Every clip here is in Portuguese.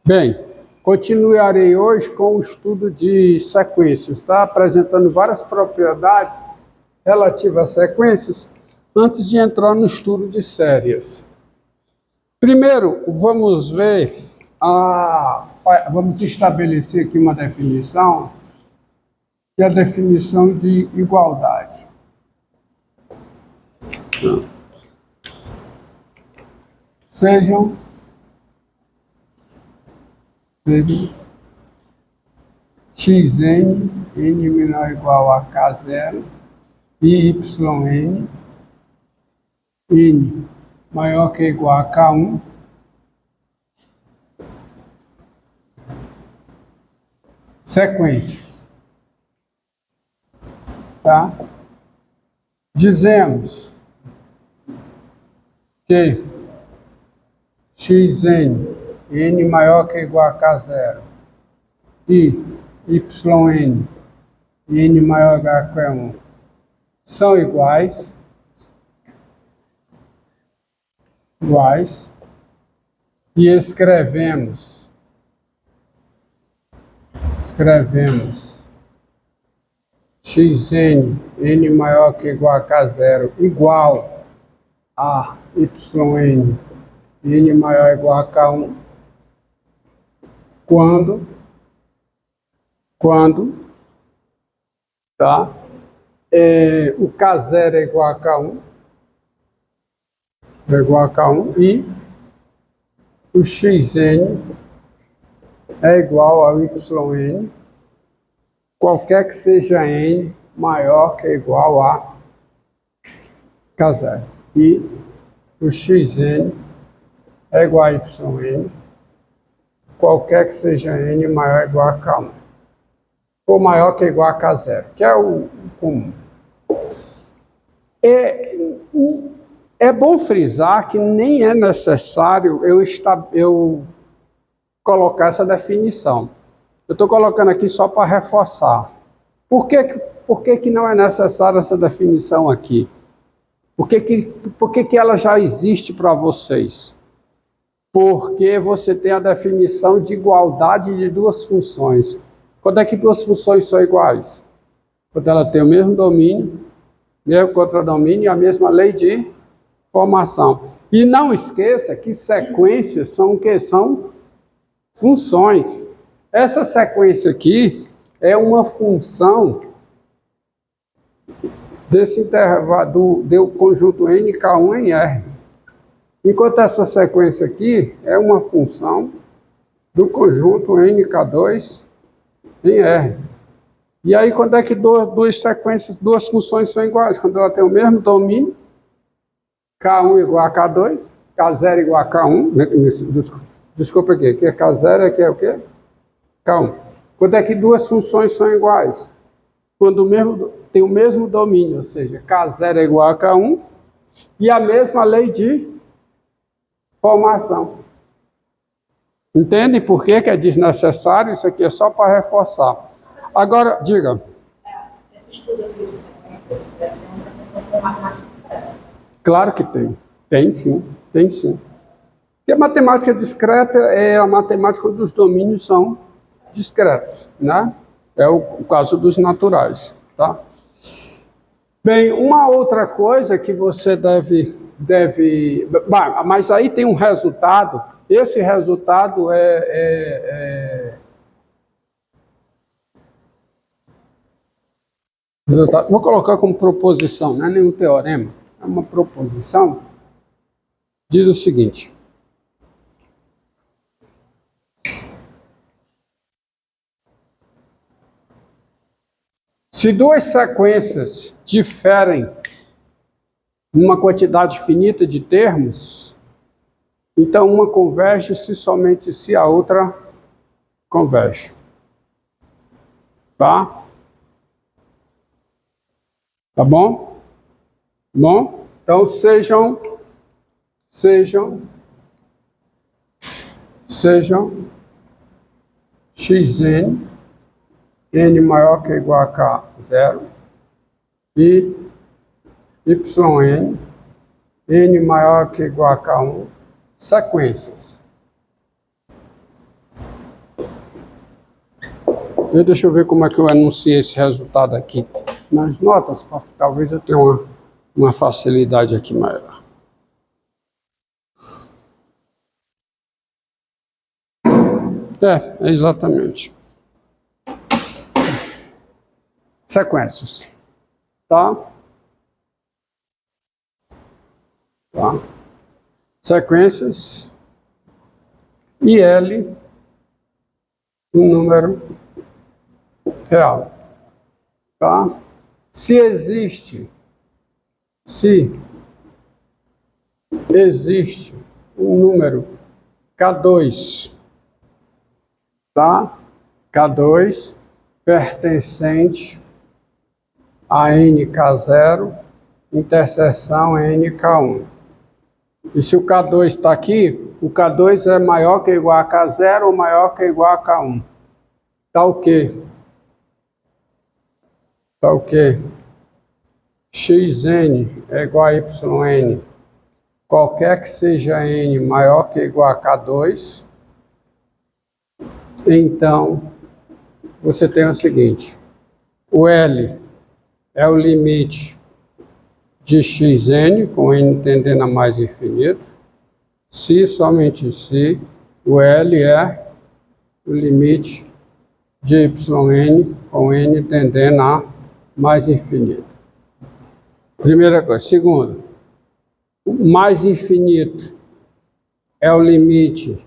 Bem, continuarei hoje com o estudo de sequências, tá? Apresentando várias propriedades relativas a sequências, antes de entrar no estudo de séries. Primeiro, vamos ver, vamos estabelecer aqui uma definição, que é a definição de igualdade. Sejam xn, n menor ou igual a k0, e yn, n maior que ou igual a k1, sequências. Tá? Dizemos que xn, n maior que ou igual a k0, e yn, n maior que a k1, são iguais, e escrevemos xn, n maior que ou igual a k0 igual a yn, n maior ou igual a k1, quando tá? O k0 é igual a k1, e o xn é igual ao yn, qualquer que seja n maior que ou igual a k0. E o xn é igual a yn, qualquer que seja n maior ou igual a k1, ou maior que ou igual a k0, que é o comum. É bom frisar que nem é necessário eu colocar essa definição. Eu estou colocando aqui só para reforçar. Por que não é necessária essa definição aqui? Por que ela já existe para vocês? Porque você tem a definição de igualdade de duas funções. Quando é que duas funções são iguais? Quando ela tem o mesmo domínio, mesmo contradomínio e a mesma lei de formação. E não esqueça que sequências são o que? São funções. Essa sequência aqui é uma função desse intervalo do conjunto nk1 em R. Enquanto essa sequência aqui é uma função do conjunto nk2 em R. E aí, quando é que duas funções são iguais? Quando ela tem o mesmo domínio, K1 igual a K2, K0 igual a K1, desculpa aqui, que é K0 aqui é o quê? K1. Quando é que duas funções são iguais? Quando tem o mesmo domínio, ou seja, K0 é igual a K1, e a mesma lei de formação. Entende por que é desnecessário? Isso aqui é só para reforçar. Agora, diga. Esse estudo aqui de sequência, você tem uma transição com matemática discreta? Claro que tem. Tem sim. Porque a matemática discreta é a matemática onde os domínios são discretos, né? É o caso dos naturais, tá? Bem, uma outra coisa que você deve... mas aí tem um resultado. Esse resultado vou colocar como proposição, não é nenhum teorema, é uma proposição. Diz o seguinte: se duas sequências diferem numa quantidade finita de termos, então uma converge se somente se a outra converge. Tá? Tá bom? Bom? Então sejam xn, n maior que ou igual a k0, e yn, n maior que ou igual a k1, sequências. Deixa eu ver como é que eu anuncio esse resultado aqui nas notas, talvez eu tenha uma facilidade aqui maior. Exatamente. Sequências. Tá? Tá? Sequências. E L, um número real. Tá? Se existe um número K2, tá? K2 pertencente a NK0, interseção NK1. E se o K2 está aqui, o K2 é maior que ou igual a K0 ou maior que ou igual a K1. Tá o quê? Tá o quê? Xn é igual a yn. Qualquer que seja n maior que ou igual a K2, então você tem o seguinte: o L é o limite de xn, com n tendendo a mais infinito. Se, somente se, o L é o limite de yn, com n tendendo a mais infinito. Primeira coisa. Segundo, o mais infinito é o limite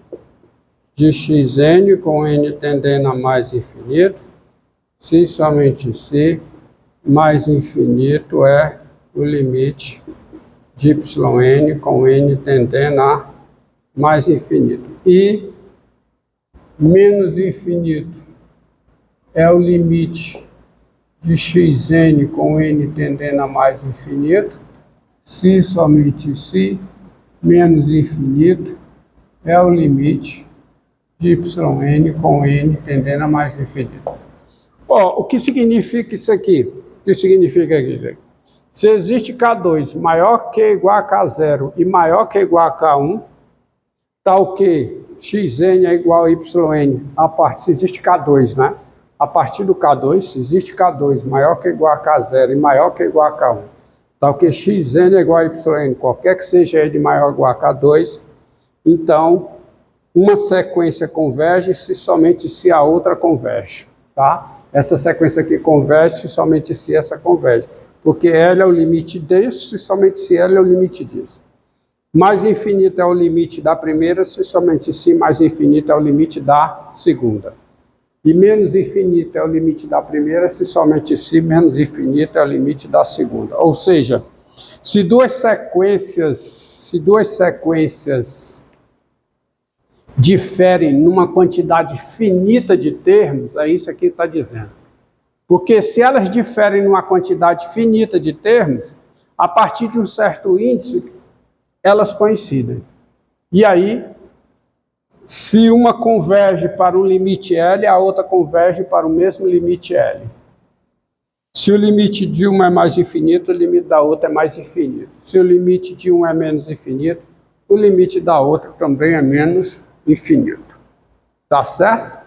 de xn, com n tendendo a mais infinito. Se, somente se, mais infinito é o limite de yn, com n tendendo a mais infinito. E menos infinito é o limite de xn, com n tendendo a mais infinito. Se, somente se, menos infinito é o limite de yn, com n tendendo a mais infinito. O que significa isso aqui? O que significa aqui? Se existe K2 maior que ou igual a K0 e maior que ou igual a K1, tal que xn é igual a yn, se existe K2, né? A partir do K2, se existe K2 maior que ou igual a K0 e maior que ou igual a K1, tal que xn é igual a yn, qualquer que seja ele maior ou igual a K2, então uma sequência converge se somente se a outra converge, tá? Essa sequência aqui converge se somente se essa converge, porque L é o limite disso, se somente se L é o limite disso. Mais infinito é o limite da primeira, se somente se mais infinito é o limite da segunda. E menos infinito é o limite da primeira, se somente se menos infinito é o limite da segunda. Ou seja, se duas sequências diferem numa quantidade finita de termos, é isso aqui que está dizendo. Porque se elas diferem numa quantidade finita de termos, a partir de um certo índice, elas coincidem. E aí, se uma converge para um limite L, a outra converge para o mesmo limite L. Se o limite de uma é mais infinito, o limite da outra é mais infinito. Se o limite de um é menos infinito, o limite da outra também é menos infinito. Tá certo?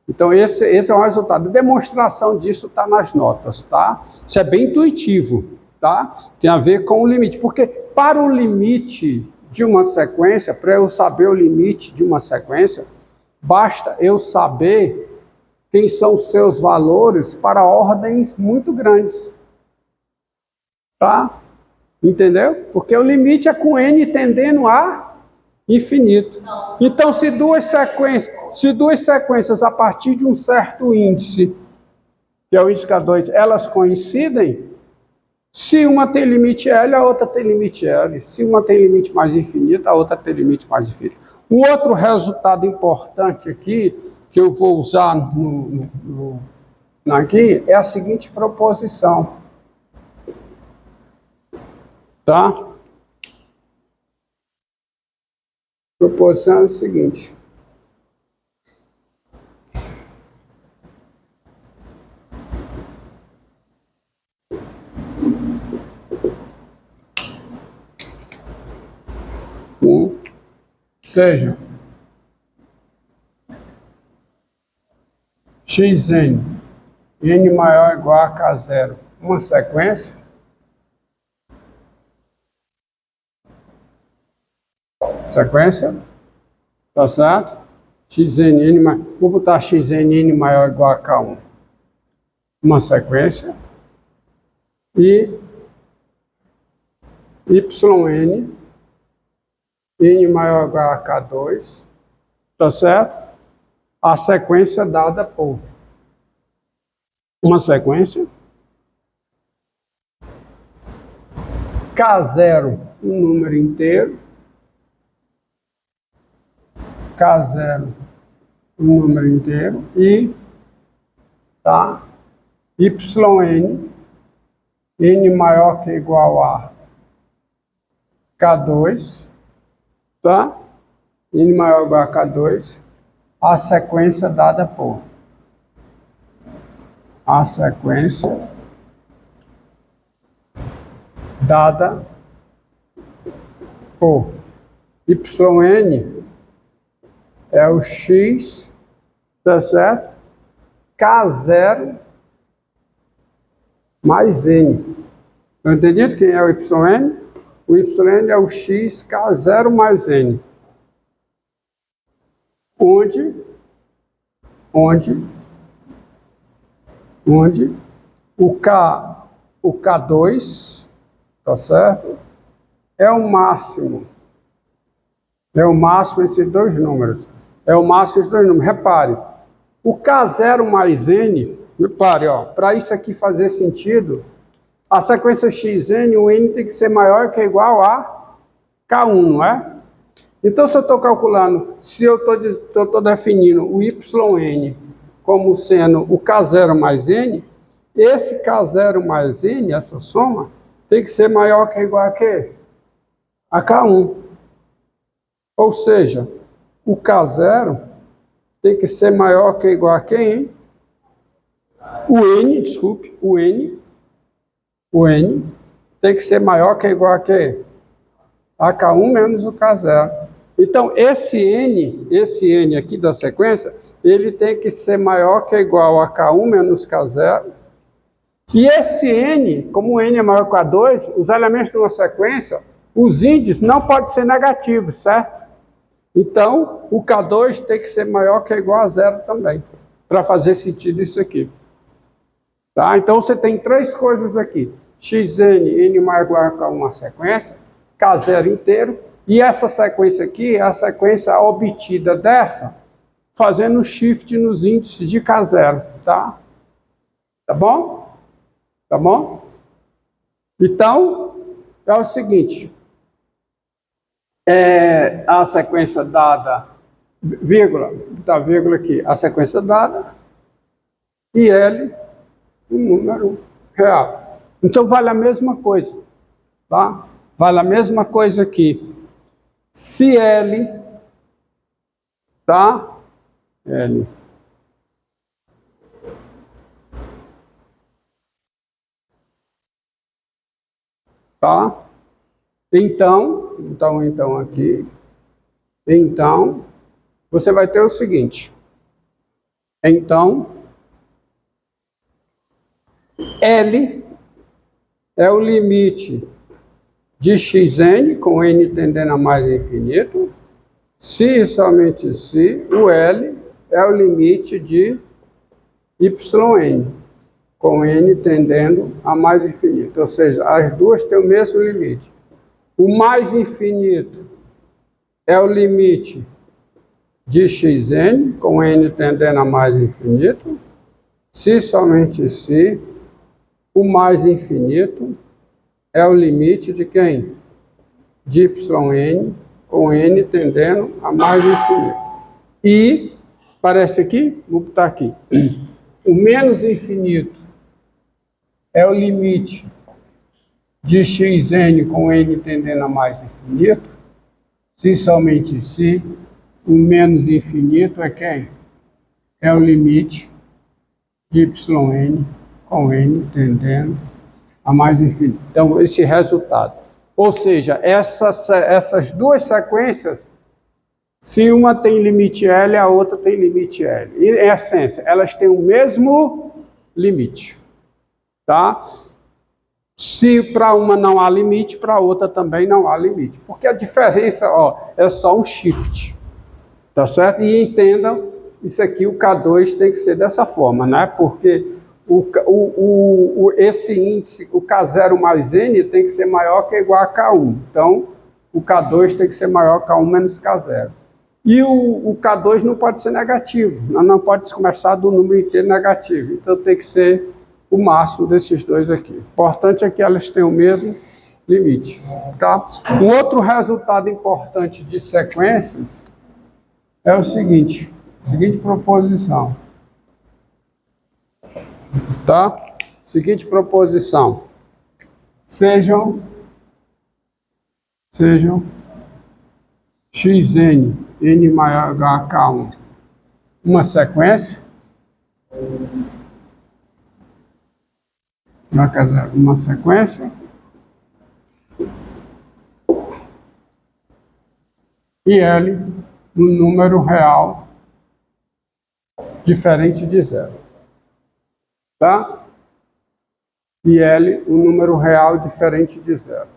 Então esse é o resultado. A demonstração disso está nas notas, tá? Isso é bem intuitivo, tá? Tem a ver com o limite, porque para o limite de uma sequência, para eu saber o limite de uma sequência, basta eu saber quem são os seus valores para ordens muito grandes, tá? Entendeu? Porque o limite é com n tendendo a infinito. Então, se duas sequências a partir de um certo índice, que é o índice K2, elas coincidem, se uma tem limite L, a outra tem limite L. Se uma tem limite mais infinito, a outra tem limite mais infinito. Um outro resultado importante aqui, que eu vou usar aqui, é a seguinte proposição. Tá? Proposição é o seguinte. Seja xn n maior ou igual a k0. Uma sequência. Sequência. Tá certo? Xn, vou botar xn maior ou igual a k1. Uma sequência. E yn, n maior ou igual a k2. Tá certo? A sequência dada por uma sequência. K0, um número inteiro. K0, um número inteiro. E tá? Yn, n maior que ou igual a K2. Tá? N maior ou igual a K2. A sequência dada por. A sequência dada por yn é o x, tá certo? K0 mais n. Tá entendido quem é o yn? O yn é o x K0 mais n. Onde o K2, tá certo? É o máximo. É o máximo entre dois números. É o máximo entre dois números. Repare, o K0 mais n, repare, ó, para isso aqui fazer sentido, a sequência xn, o n tem que ser maior que ou igual a K1, não é? Então, se eu estou calculando, se eu estou definindo o yn como sendo o K0 mais n, esse K0 mais n, essa soma, tem que ser maior que ou igual a quê? A K1. Ou seja, o K0 tem que ser maior que ou igual a quem? O n tem que ser maior que ou igual a quê? A K1 menos o K0. Então, esse n aqui da sequência, ele tem que ser maior que ou igual a K1 menos K0. E esse n, como o n é maior que K2, os elementos de uma sequência, os índices não podem ser negativos, certo? Então, o K2 tem que ser maior que ou igual a 0 também, para fazer sentido isso aqui. Tá? Então, você tem três coisas aqui. Xn, n maior ou igual a K1, uma sequência, K0 inteiro, e essa sequência aqui é a sequência obtida dessa, fazendo shift nos índices de K0, tá? Tá bom? Tá bom? Então, é o seguinte, a sequência dada, vírgula, tá, vírgula aqui, a sequência dada, e L, um número real. Então, vale a mesma coisa, tá? Vale a mesma coisa aqui. Se L, tá? L. Tá? Então aqui. Então, você vai ter o seguinte. Então, L é o limite de xn, com n tendendo a mais infinito, se e somente se, o L é o limite de yn, com n tendendo a mais infinito. Ou seja, as duas têm o mesmo limite. O mais infinito é o limite de xn, com n tendendo a mais infinito, se somente se, o mais infinito é o limite de quem? De yn, com n tendendo a mais infinito. E, parece aqui, vou botar aqui, o menos infinito é o limite de xn com n tendendo a mais infinito, se somente se, o menos infinito é quem? É o limite de yn com n tendendo a mais infinito. Então, esse resultado. Ou seja, essas duas sequências, se uma tem limite L, a outra tem limite L. E, em essência, elas têm o mesmo limite, tá? Se para uma não há limite, para outra também não há limite. Porque a diferença, ó, é só um shift, tá certo? E entendam, isso aqui, o K2 tem que ser dessa forma, né? Porque esse índice, o K0 mais N, tem que ser maior que ou igual a K1. Então, o K2 tem que ser maior que K1 menos K0. E o K2 não pode ser negativo, não pode começar do número inteiro negativo. Então, tem que ser o máximo desses dois aqui. O importante é que elas tenham o mesmo limite, tá? Um outro resultado importante de sequências é o seguinte proposição, tá? Seguinte proposição: sejam xn, n maior igual a k1, uma sequência, uma sequência, e L um número real diferente de zero, tá? E L um número real diferente de zero.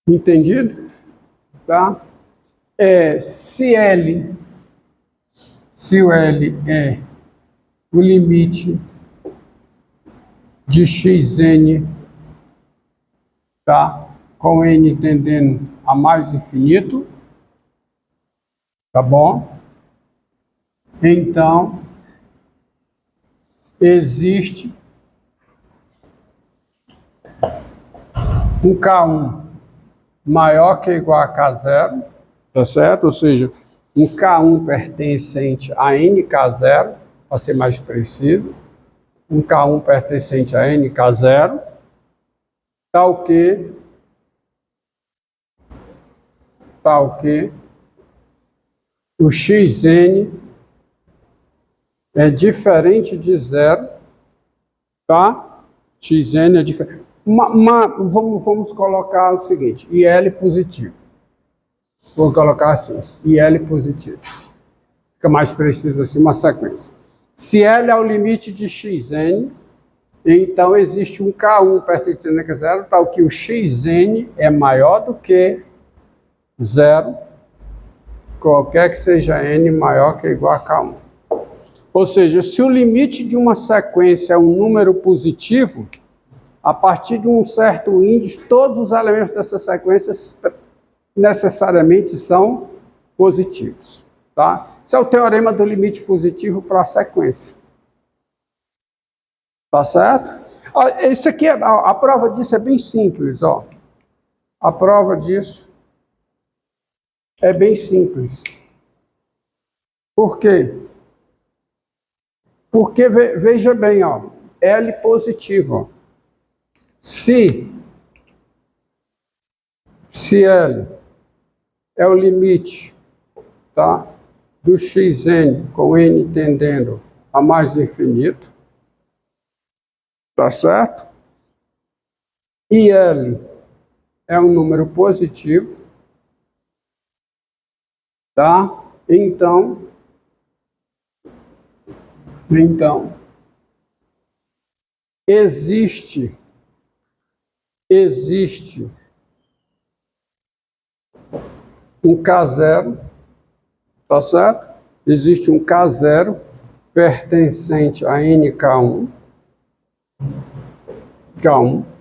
Entendido? Tá? Se o L é o limite de xn, tá? Com n tendendo a mais infinito, tá bom? Então, existe um K1 maior que ou igual a K0, tá certo? Ou seja, um K1 pertencente a NK0, para ser mais preciso, um K1 pertencente a NK0, tal que o xn é diferente de zero, tá? Xn é diferente. Vamos colocar o seguinte, IL positivo. Vou colocar assim, IL positivo. Fica mais preciso assim, uma sequência. Se L é o limite de xn, então existe um K1 pertencente a zero, tal que o xn é maior do que zero, qualquer que seja n maior que ou igual a K1. Ou seja, se o limite de uma sequência é um número positivo, a partir de um certo índice, todos os elementos dessa sequência necessariamente são positivos, tá? Esse é o teorema do limite positivo para a sequência. Tá certo? Isso aqui, a prova disso é bem simples, ó. A prova disso é bem simples. Por quê? Porque, veja bem, ó, L positivo, ó. Se L é o limite, tá, do xn com n tendendo a mais infinito, tá certo? E L é um número positivo, tá? Então existe um K0, tá certo? Existe um K0 pertencente a NK1,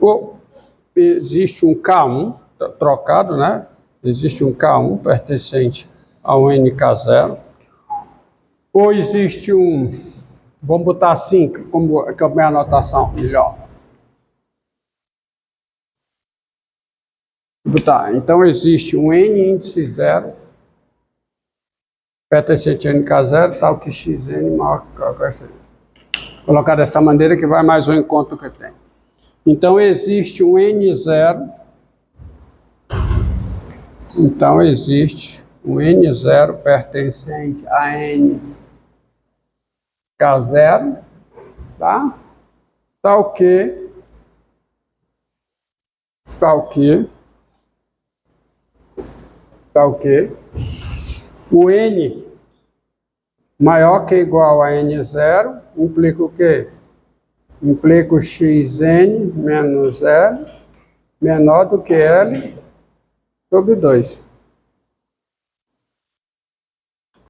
ou existe um K1, trocado, né? Existe um K1 pertencente ao NK0, ou existe um, vamos botar assim, como é a minha anotação, melhor. Então existe um N índice zero, pertencente a NK0, tal que xn maior que colocar dessa maneira que vai mais ao encontro que tem. Então existe um N0, então existe um N0 pertencente a NK0, tá? Tal que o N maior que ou igual a N0, implica o quê? Implica o xn menos L menor do que L sobre 2.